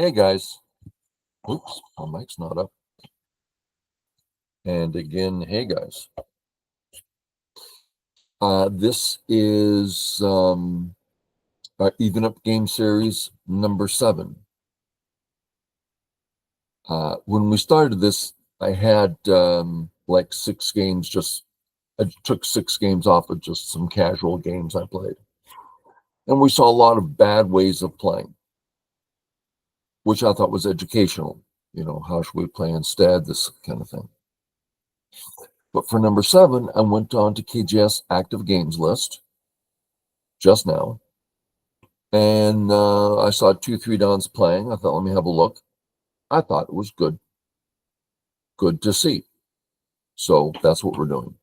Hey guys. Oops, my mic's not up. And again, hey guys. This is Even Up Game Series number 7. When we started this, I had like 6 games. I took 6 games off of just some casual games I played. And we saw a lot of bad ways of playing, which I thought was educational. How should we play instead? This kind of thing. But for number 7, I went on to KGS active games list just now. And I saw 2 3 Dons playing. I thought, let me have a look. I thought it was good. Good to see. So that's what we're doing.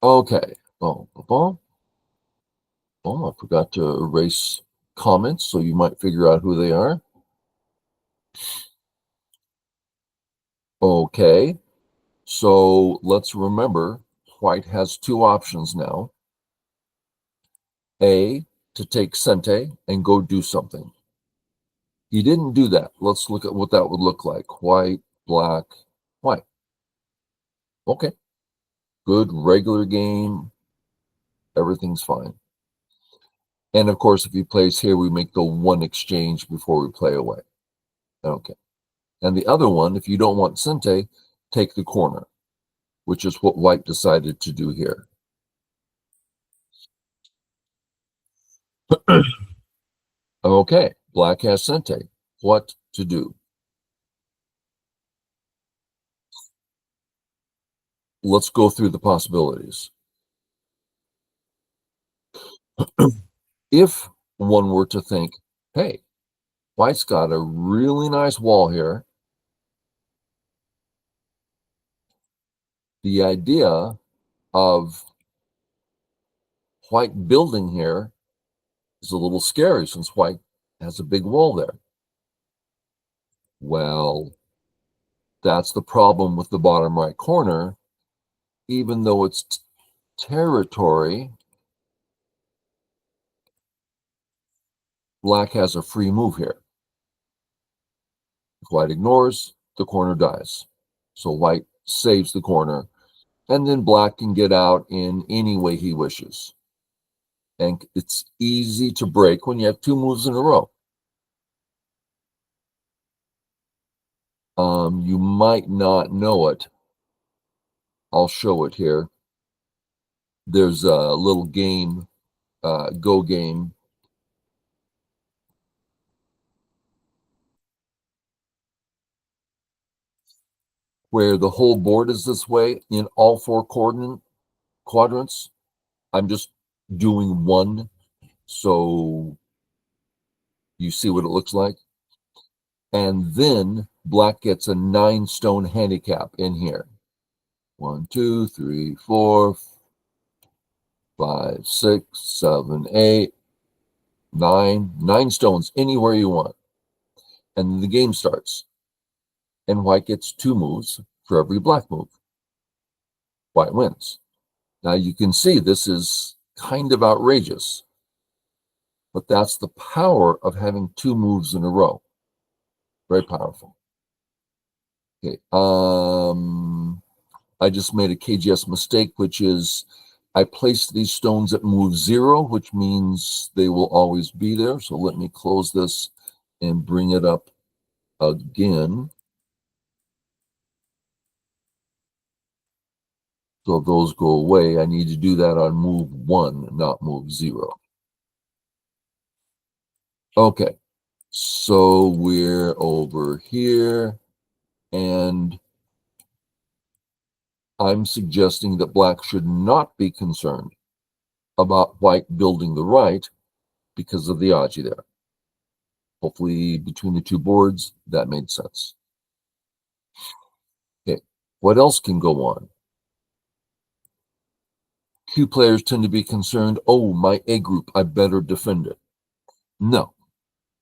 Okay. I forgot to erase comments, so you might figure out who they are. Okay. So let's remember, white has 2 options now. A, to take Sente and go do something. He didn't do that. Let's look at what that would look like. White, black, white. Okay. Good regular game. Everything's fine. And of course, if he plays here, we make the 1 exchange before we play away. Okay. And the other one, if you don't want Sente, take the corner, which is what white decided to do here. Okay, black has Sente. What to do? Let's go through the possibilities. If one were to think, hey, white's got a really nice wall here, the idea of white building here is a little scary since white has a big wall there. Well, that's the problem with the bottom right corner. Even though it's territory, black has a free move here. If white ignores, the corner dies. So white saves the corner, and then black can get out in any way he wishes. And it's easy to break when you have 2 moves in a row. You might not know it. I'll show it here. There's a little game, Go game, where the whole board is this way in all 4 quadrants. I'm just doing 1, so you see what it looks like. And then black gets a 9-stone handicap in here. 1, 2, 3, 4, 5, 6, 7, 8, 9. 9 stones anywhere you want. And then the game starts. And white gets 2 moves for every black move. White wins. Now you can see this is kind of outrageous, but that's the power of having 2 moves in a row. Very powerful. Okay. I just made a KGS mistake, which is I placed these stones at move 0, which means they will always be there. So let me close this and bring it up again. So if those go away, I need to do that on move 1, not move 0. Okay, so we're over here, and I'm suggesting that black should not be concerned about white building the right because of the aji there. Hopefully, between the 2 boards, that made sense. Okay, what else can go on? Q players tend to be concerned, oh, my A group, I better defend it. No,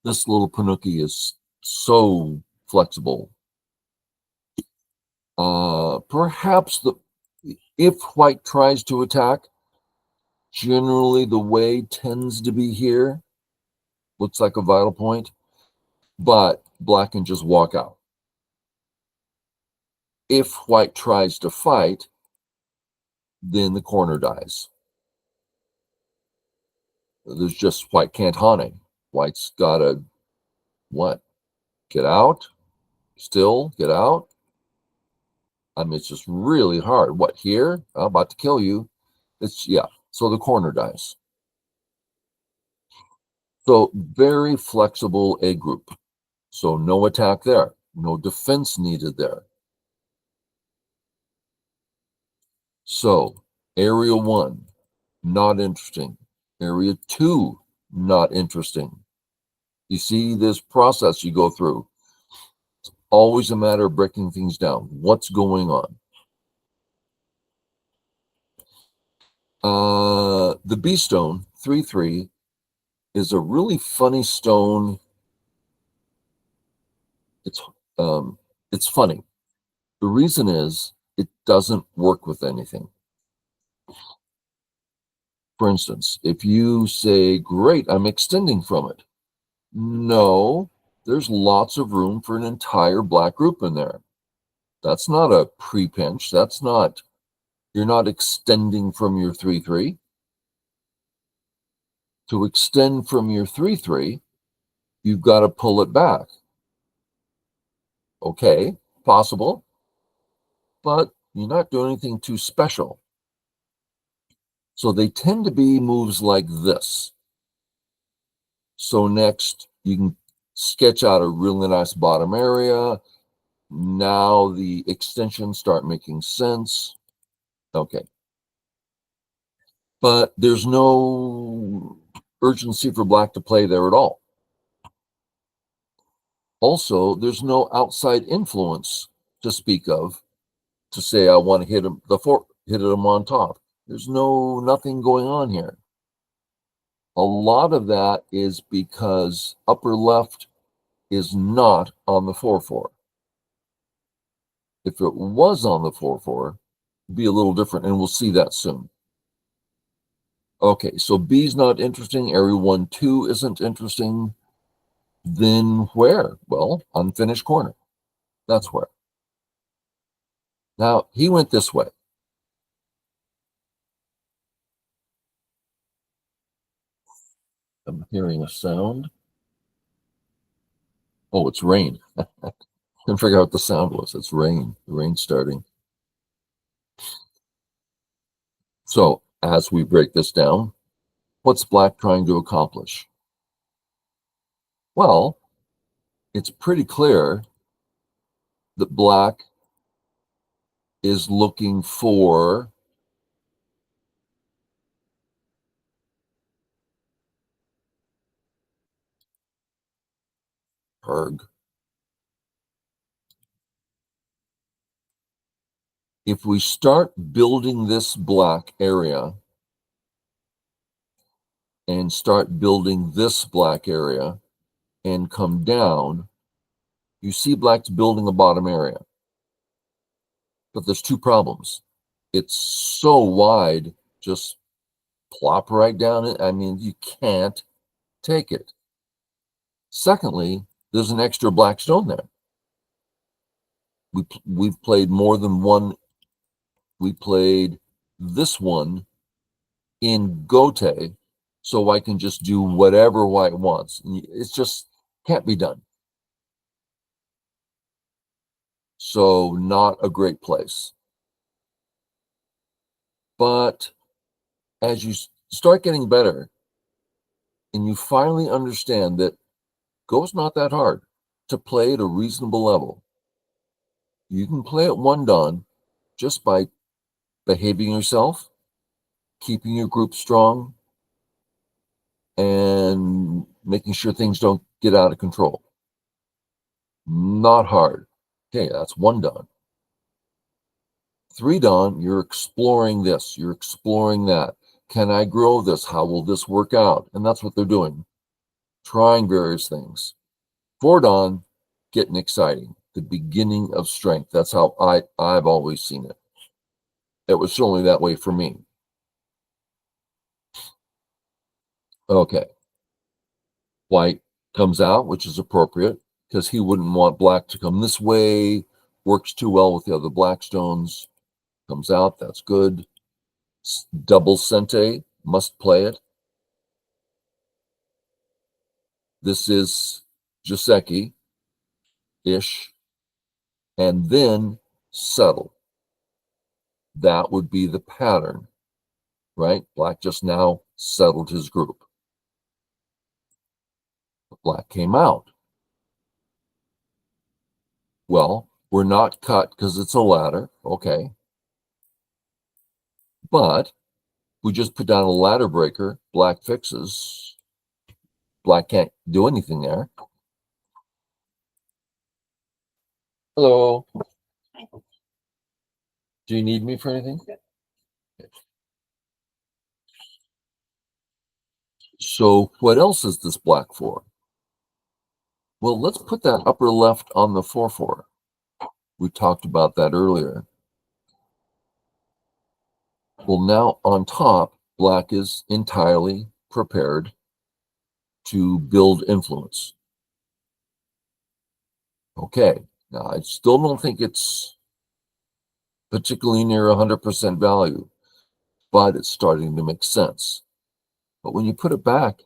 this little Panuki is so flexible. Perhaps if white tries to attack, generally the way tends to be here. Looks like a vital point. but black can just walk out. If white tries to fight, then the corner dies. There's just white can't haunt it. White's gotta what? Get out? Still get out? I mean, it's just really hard. What here? I'm about to kill you. It's yeah. So the corner dies. So very flexible A group. So no attack there, no defense needed there. So area 1, not interesting. Area 2, not interesting. You see this process you go through. It's always a matter of breaking things down. What's going on? The B stone, 3/3, is a really funny stone. It's it's funny. The reason is it doesn't work with anything. For instance, if you say, great, I'm extending from it. No, there's lots of room for an entire black group in there. That's not a pre-pinch. That's not, you're not extending from your 3/3. To extend from your 3/3, you've got to pull it back. Okay, possible, but you're not doing anything too special. So they tend to be moves like this. So next, you can sketch out a really nice bottom area. Now the extensions start making sense. Okay. But there's no urgency for black to play there at all. Also, there's no outside influence to speak of to say I want to hit him hit him on top. There's nothing going on here. A lot of that is because upper left is not on the 4/4. If it was on the 4/4, it'd be a little different, and we'll see that soon. Okay, so B's not interesting. Area 1, 2 isn't interesting. Then where? Well, unfinished corner. That's where. Now, he went this way. I'm hearing a sound. Oh, it's rain. Couldn't figure out what the sound was. It's rain. The rain's starting. So, as we break this down, what's black trying to accomplish? Well, it's pretty clear that black is looking for Erg. If we start building this black area and start building this black area and come down, you see black's building a bottom area. But there's two problems. It's so wide, just plop right down it. I mean, you can't take it. Secondly, there's an extra black stone there. We've played more than one. We played this one in Gote, so I can just do whatever white wants. It's just can't be done. So not a great place. But as you start getting better and you finally understand that Go's not that hard to play at a reasonable level, you can play at 1 dan just by behaving yourself, keeping your group strong, and making sure things don't get out of control. Not hard. Okay, that's 1 dan. 3 dan, you're exploring this, you're exploring that. Can I grow this? How will this work out? And that's what they're doing, trying various things. 4 dan, getting exciting, the beginning of strength. That's how I've always seen it. It was certainly that way for me. Okay. White comes out, which is appropriate. because he wouldn't want black to come this way. Works too well with the other black stones. Comes out, that's good. Double sente, must play it. This is Joseki-ish. And then settle. That would be the pattern, right? Black just now settled his group. Black came out. Well, we're not cut because it's a ladder, okay. But we just put down a ladder breaker, black fixes. Black can't do anything there. Hello. Do you need me for anything? So what else is this black for? Well, let's put that upper left on the 4-4. We talked about that earlier. Well, now on top, black is entirely prepared to build influence. Okay, now I still don't think it's particularly near 100% value, but it's starting to make sense. But when you put it back,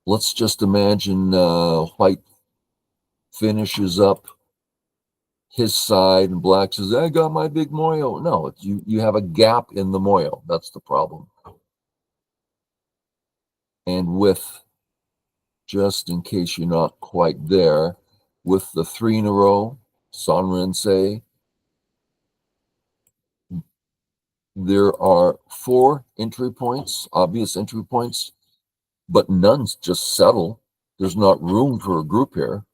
let's just imagine white finishes up his side and black says, I got my big moyo. No, you have a gap in the moyo. That's the problem. And with, just in case you're not quite there, with the 3 in a row, Sanrensei, there are 4 entry points, obvious entry points, but none's just settle. There's not room for a group here,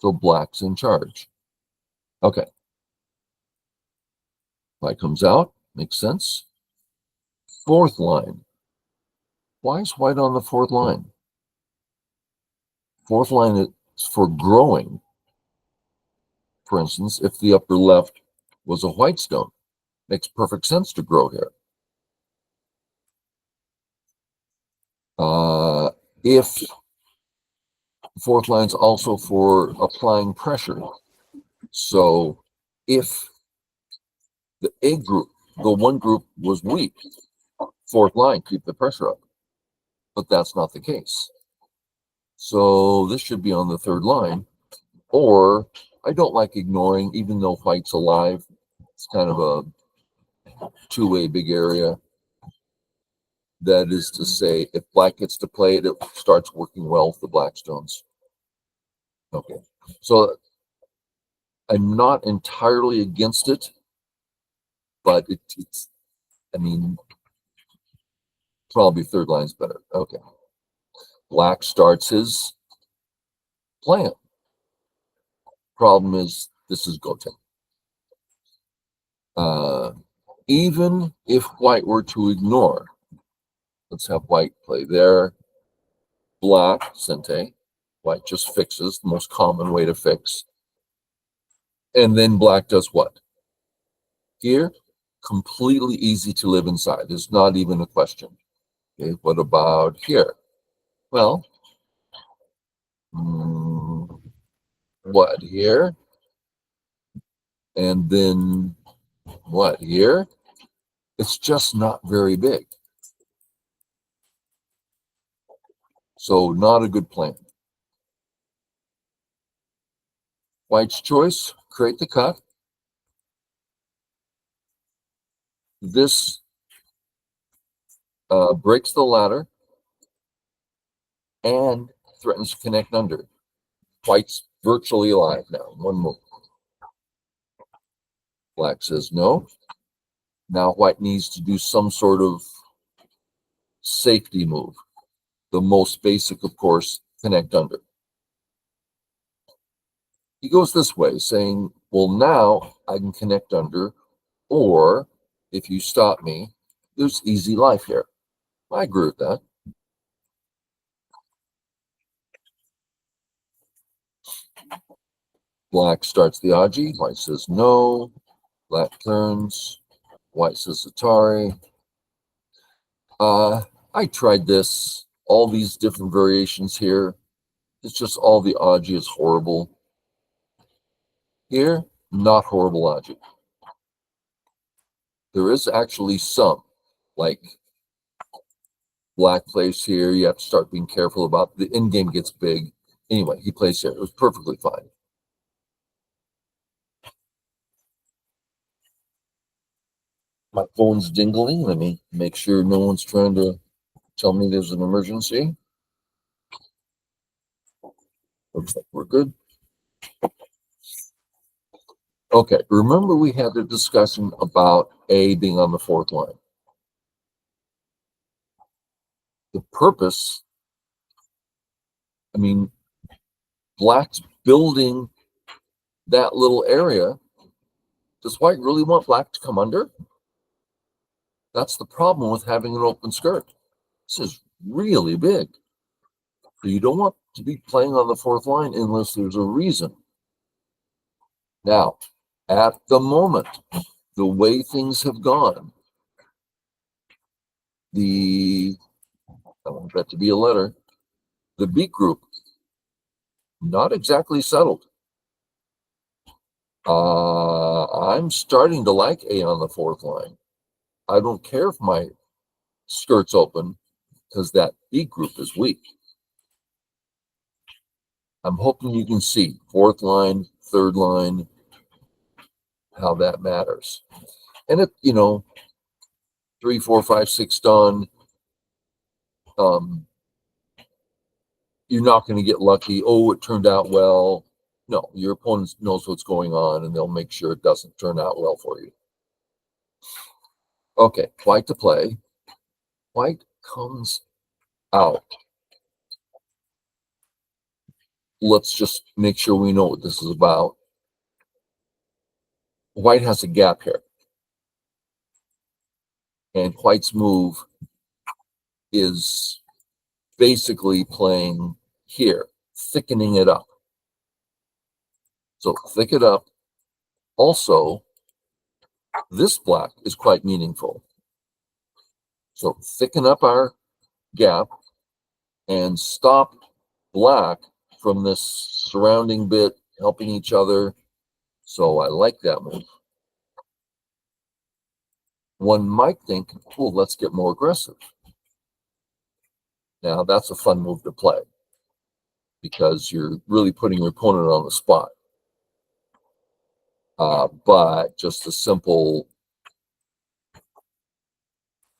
so black's in charge. Okay. White comes out, makes sense. 4th line. Why is white on the 4th line? 4th line is for growing. For instance, if the upper left was a white stone, makes perfect sense to grow here. If 4th line's also for applying pressure. So if the A group, the one group was weak, 4th line, keep the pressure up. But that's not the case. So this should be on the 3rd line. Or I don't like ignoring, even though white's alive. It's kind of a two-way big area. That is to say, if black gets to play it, it starts working well with the black stones. Okay, so I'm not entirely against it, but it's, I mean, probably 3rd line's better. Okay, black starts his plan. Problem is, this is Goten. Even if white were to ignore, let's have white play there. Black, sente. White just fixes, the most common way to fix. And then black does what? Here, completely easy to live inside. There's not even a question. Okay, what about here? Well, what here? And then what here? It's just not very big. So not a good plan. White's choice, create the cut. This breaks the ladder and threatens to connect under. White's virtually alive now. One move. Black says no. Now white needs to do some sort of safety move. The most basic, of course, connect under. He goes this way, saying, well, now I can connect under, or if you stop me, there's easy life here. I agree with that. Black starts the Aji. White says no. Black turns. White says Atari. I tried this, all these different variations here. It's just all the Aji is horrible. Here, not horrible Aji. There is actually some, like black plays here. You have to start being careful about the end game gets big. Anyway, he plays here. It was perfectly fine. My phone's dingling. Let me make sure no one's trying to tell me there's an emergency. Looks like we're good. Okay, remember we had the discussion about A being on the fourth line. The purpose, I mean, black's building that little area. Does white really want black to come under? That's the problem with having an open skirt. This is really big. So you don't want to be playing on the fourth line unless there's a reason. Now, at the moment, the way things have gone, I want that to be a letter, the B group, not exactly settled. I'm starting to like A on the fourth line. I don't care if my skirt's open because that B group is weak. I'm hoping you can see fourth line, third line, how that matters. And it, 3, 4, 5, 6 done. You're not going to get lucky. Oh, it turned out well. No, your opponent knows what's going on, and they'll make sure it doesn't turn out well for you. Okay, white to play. White comes out. Let's just make sure we know what this is about. White has a gap here. And white's move is basically playing here, thickening it up. So thick it up. Also, this black is quite meaningful. So thicken up our gap and stop black from this surrounding bit, helping each other. So I like that move. One might think, well, let's get more aggressive. Now, that's a fun move to play because you're really putting your opponent on the spot. But just a simple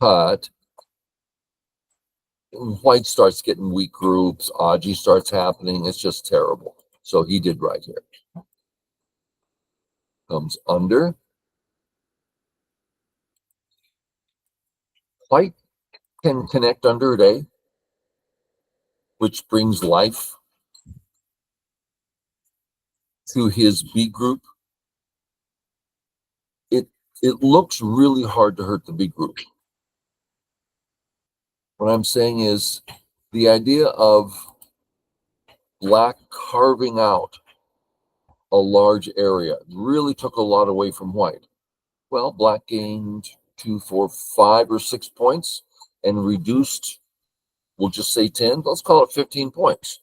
cut, white starts getting weak groups, Aji starts happening. It's just terrible. So he did right here. Comes under. White can connect under at A, which brings life to his B group. It looks really hard to hurt the B group. What I'm saying is the idea of black carving out a large area really took a lot away from white. Well, black gained 2, 4, 5, or 6 points and reduced, we'll just say 10. Let's call it 15 points.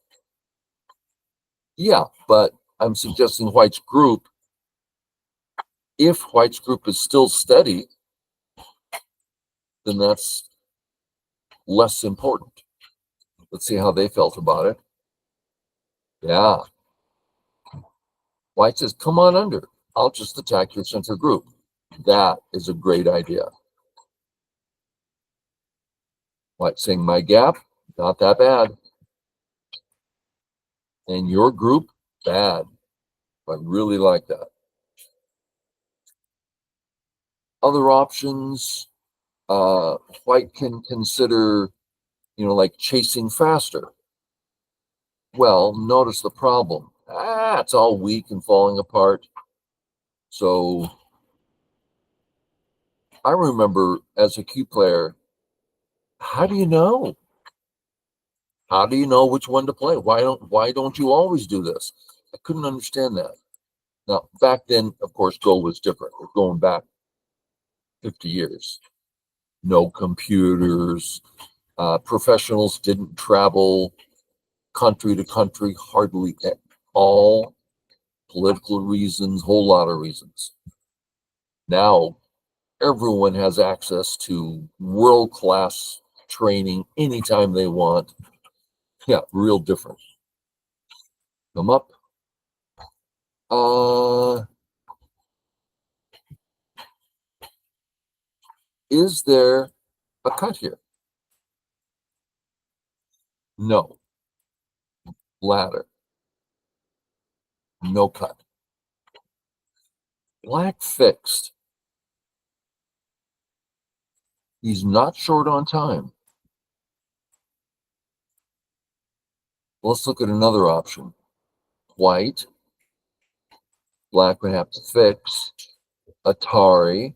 Yeah, but I'm suggesting white's group, if white's group is still steady, then that's less important. Let's see how they felt about it. Yeah. White says, come on under. I'll just attack your center group. That is a great idea. White saying, my gap, not that bad. And your group, bad. I really like that. Other options, white can consider, like chasing faster. Well, notice the problem. It's all weak and falling apart. So I remember as a Q player, how do you know? How do you know which one to play? Why don't you always do this? I couldn't understand that. Now, back then, of course, Go was different. We're going back 50 years. No computers. Professionals didn't travel country to country, hardly at all. Political reasons, whole lot of reasons. Now everyone has access to world-class training anytime they want. Yeah, real different. Come up. Is there a cut here? No. Ladder. No cut. Black fixed. He's not short on time. Let's look at another option. White. Black would have to fix. Atari.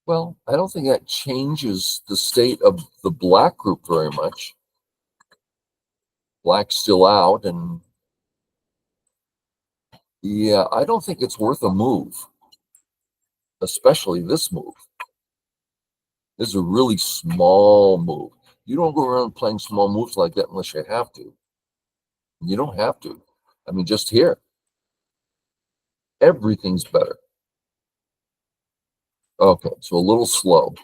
Well, I don't think that changes the state of the black group very much. Black's still out, and yeah, I don't think it's worth a move, especially this move. This is a really small move. You don't go around playing small moves like that unless you have to. You don't have to. I mean, just here. Everything's better. Okay, so a little slow.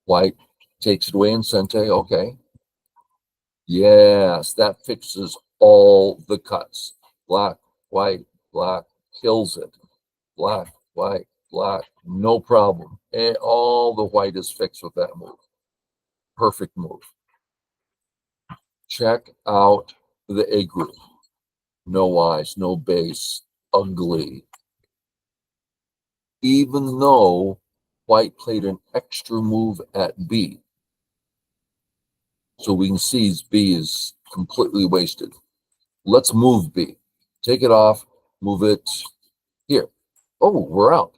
White takes it away in Sente. Okay. Yes, that fixes all the cuts. Black, white, black, kills it. Black, white, black, no problem. And all the white is fixed with that move. Perfect move. Check out the A group. No eyes, no base, ugly. Even though white played an extra move at B. So we can see B is completely wasted. Let's move B. Take it off, move it here. Oh, we're out.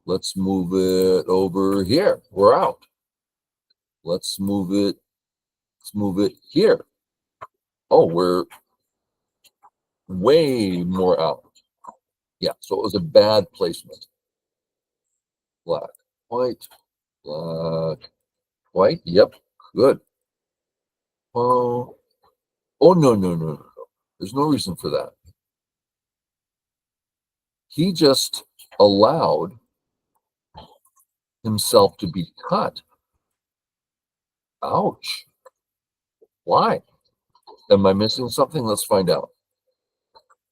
Let's move it over here. We're out. Let's move it here. Oh, we're way more out. Yeah, so it was a bad placement. Black, white, black, white. Yep, good. Oh, no. There's no reason for that. He just allowed himself to be cut. Ouch. Why? Am I missing something? Let's find out.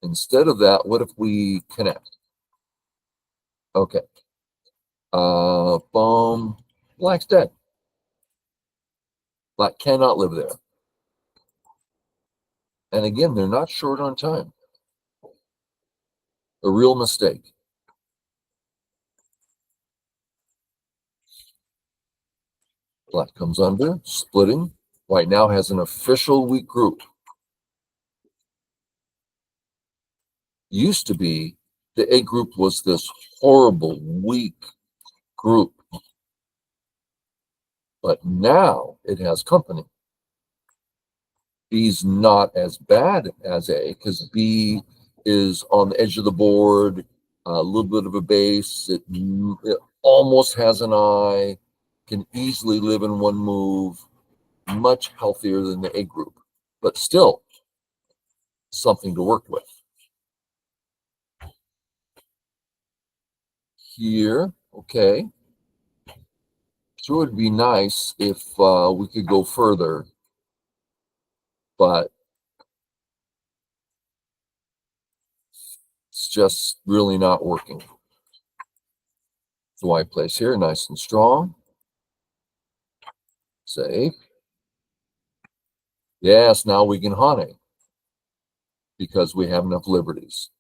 Instead of that, what if we connect? Okay. Boom. Black's dead. Black cannot live there. And again, they're not short on time. A real mistake. Black comes under, splitting. White now has an official weak group. Used to be the A group was this horrible, weak group. But now it has company. B's not as bad as A because B is on the edge of the board, a little bit of a base. It almost has an eye, can easily live in one move, much healthier than the A group, but still something to work with. Here, okay. Sure would be nice if we could go further, but it's just really not working. So white plays here, nice and strong. Safe. Yes, now we can Hane because we have enough liberties.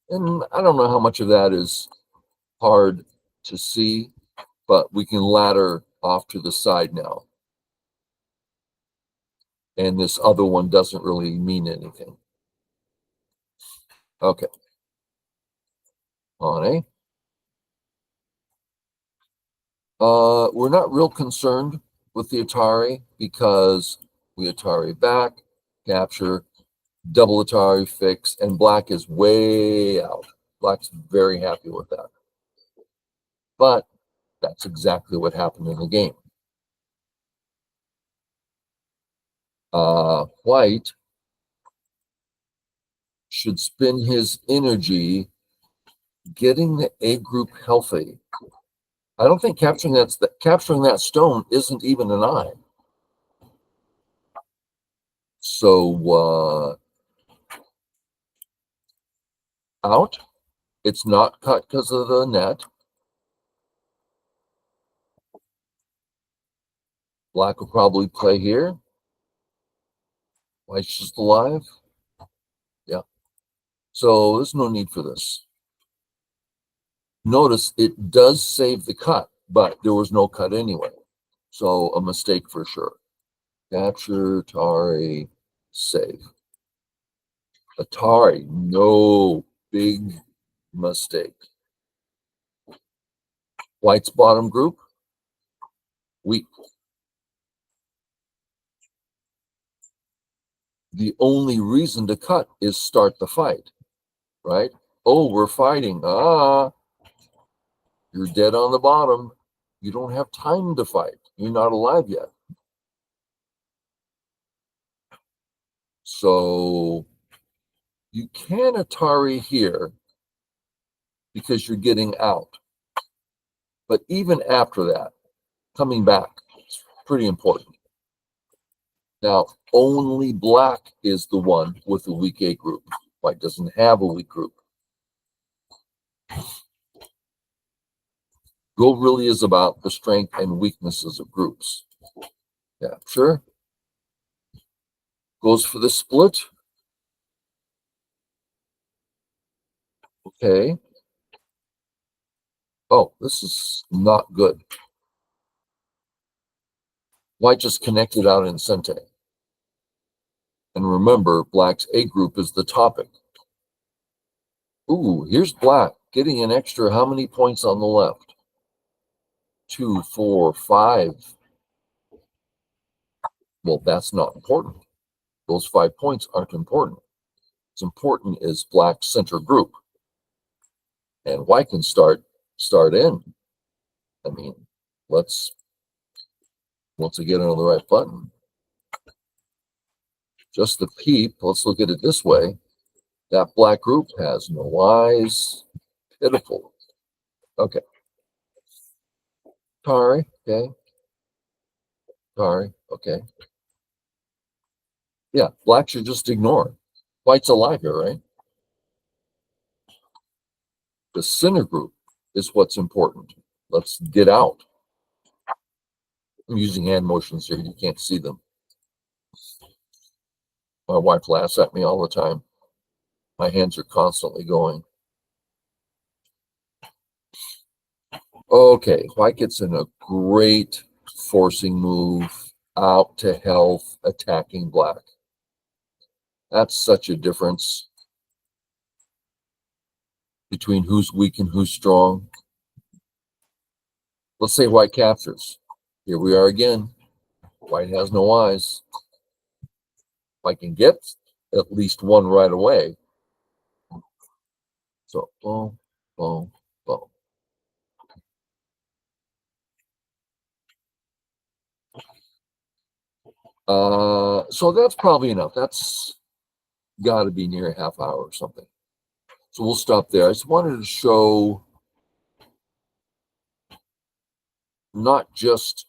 And I don't know how much of that is hard to see, but we can ladder off to the side now. And this other one doesn't really mean anything. Okay. Hane. We're not real concerned with the Atari because we Atari back, capture, double Atari fix, and black is way out. Black's very happy with that. But That's exactly what happened in the game. White should spend his energy getting the A group healthy. I don't think capturing that stone isn't even an eye. So out. It's not cut because of the net. Black will probably play here. White's just alive. Yeah. So there's no need for this. Notice it does save the cut, but there was no cut anyway. So a mistake for sure. Capture, Atari, save. Atari, no, big mistake. White's bottom group, weak. The only reason to cut is start the fight, right? Oh, we're fighting. You're dead on the bottom. You don't have time to fight. You're not alive yet. So you can Atari here because you're getting out. But even after that, coming back, it's pretty important. Now, only black is the one with a weak A group. White doesn't have a weak group. Go really is about the strength and weaknesses of groups. Yeah, sure. Goes for the split. Okay. Oh, this is not good. White just connected out in Sente. And remember, black's A group is the topic. Ooh, here's black getting an extra how many points on the left? 2, 4, 5. Well, that's not important. Those 5 points aren't important. What's important is black's center group. And white can start in. I mean, once we get on the right button. Just the peep, let's look at it this way. That black group has no eyes. Pitiful. Okay. Sorry, okay. Sorry, okay. Yeah, black should just ignore. White's alive here, right? The center group is what's important. Let's get out. I'm using hand motions here. You can't see them. My wife laughs at me all the time. My hands are constantly going. Okay, white gets in a great forcing move out to health, attacking black. That's such a difference between who's weak and who's strong. Let's say white captures. Here we are again. White has no eyes. White can get at least one right away. So, boom, boom, boom. So that's probably enough. That's got to be near a half hour or something. So we'll stop there. I just wanted to show not just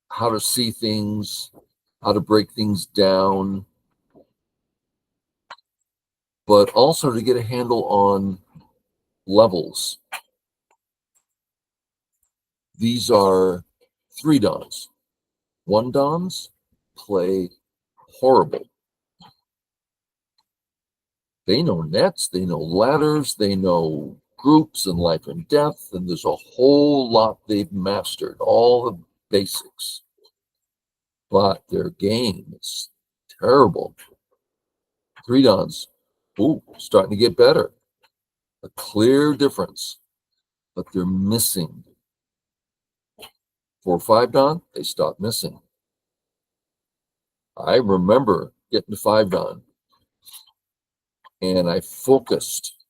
how to see things, how to break things down, but also to get a handle on levels. These are 3 dons. 1 dons play horrible. They know nets, they know ladders, they know groups and life and death, and there's a whole lot they've mastered, all the basics. But their game is terrible. 3 dons, ooh, starting to get better. A clear difference, but they're missing. 4 or 5 don, they stop missing. I remember getting to 5 don, and I focused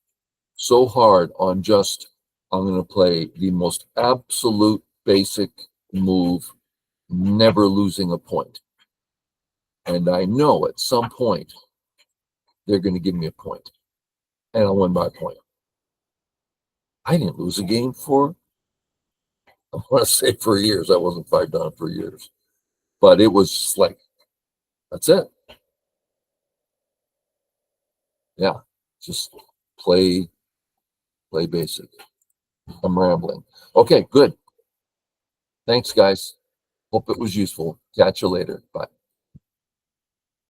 so hard on just I'm going to play the most absolute basic move, never losing a point. And I know at some point they're going to give me a point, and I'll win by a point. I didn't lose a game for, I want to say, for years. I wasn't 5 down for years, but it was like, that's it. Yeah, just play basic. I'm rambling. Okay, good. Thanks, guys. Hope it was useful. Catch you later. Bye.